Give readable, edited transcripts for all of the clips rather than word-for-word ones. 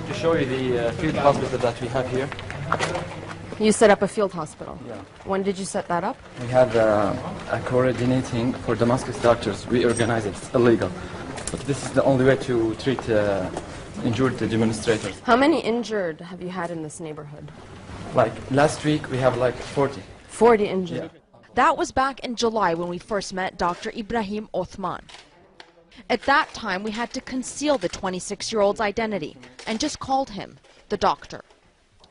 want to show you the field hospital that we have here. You set up a field hospital? Yeah. When did you set that up? We have a coordinating for Damascus doctors. We organize it. It's illegal. But this is the only way to treat injured demonstrators. How many injured have you had in this neighborhood? Like last week we have like 40. 40 injured. Yeah. That was back in July when we first met Dr. Ibrahim Othman. At that time, we had to conceal the 26-year-old's identity and just called him the doctor.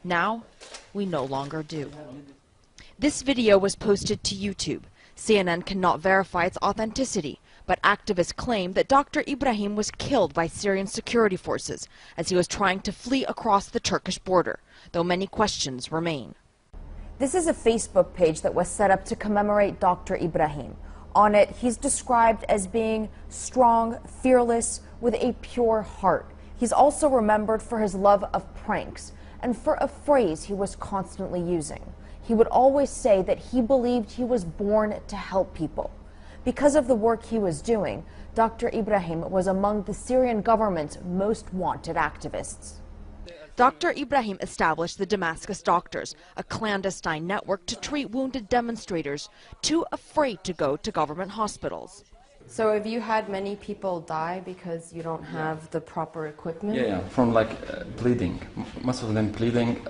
Now, we no longer do. This video was posted to YouTube. CNN cannot verify its authenticity, but activists claim that Dr. Ibrahim was killed by Syrian security forces as he was trying to flee across the Turkish border, though many questions remain. This is a Facebook page that was set up to commemorate Dr. Ibrahim. On it, he's described as being strong, fearless, with a pure heart. He's also remembered for his love of pranks and for a phrase he was constantly using. He would always say that he believed he was born to help people. Because of the work he was doing, Dr. Ibrahim was among the Syrian government's most wanted activists. Dr. Ibrahim established the Damascus Doctors, a clandestine network to treat wounded demonstrators too afraid to go to government hospitals. So have you had many people die because you don't have the proper equipment? Yeah, from like bleeding. Most of them bleeding,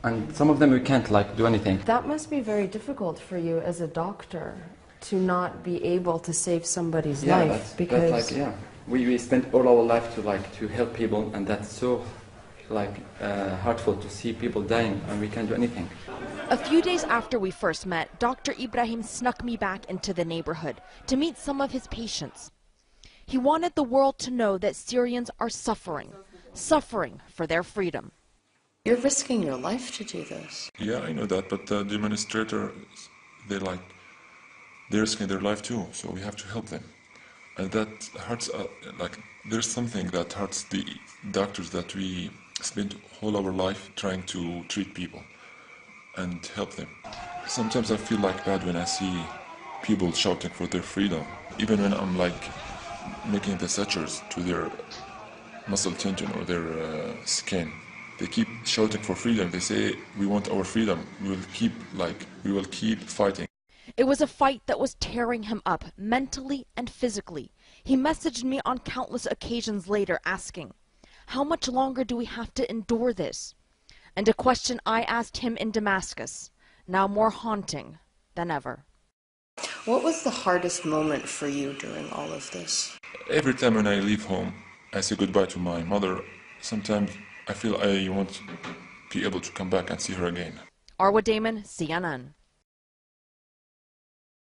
and some of them we can't like do anything. That must be very difficult for you as a doctor to not be able to save somebody's life, because that's like, we spend all our life to help people, and that's so hurtful to see people dying and we can't do anything. A few days after we first met, Dr. Ibrahim snuck me back into the neighborhood to meet some of his patients. He wanted the world to know that Syrians are suffering for their freedom. you're risking your life to do this. Yeah, I know that, but the demonstrators, they're risking their life too, so we have to help them. And that hurts, there's something that hurts the doctors that we spend all our life trying to treat people and help them. Sometimes I feel bad when I see people shouting for their freedom, even when I'm making the sutures to their muscle tendon or their skin. They keep shouting for freedom. They say, we want our freedom. We will keep fighting. It was a fight that was tearing him up mentally and physically. He messaged me on countless occasions later asking, how much longer do we have to endure this? And a question I asked him in Damascus, now more haunting than ever. What was the hardest moment for you during all of this? Every time when I leave home, I say goodbye to my mother. Sometimes I feel I won't be able to come back and see her again. Arwa Damon, CNN.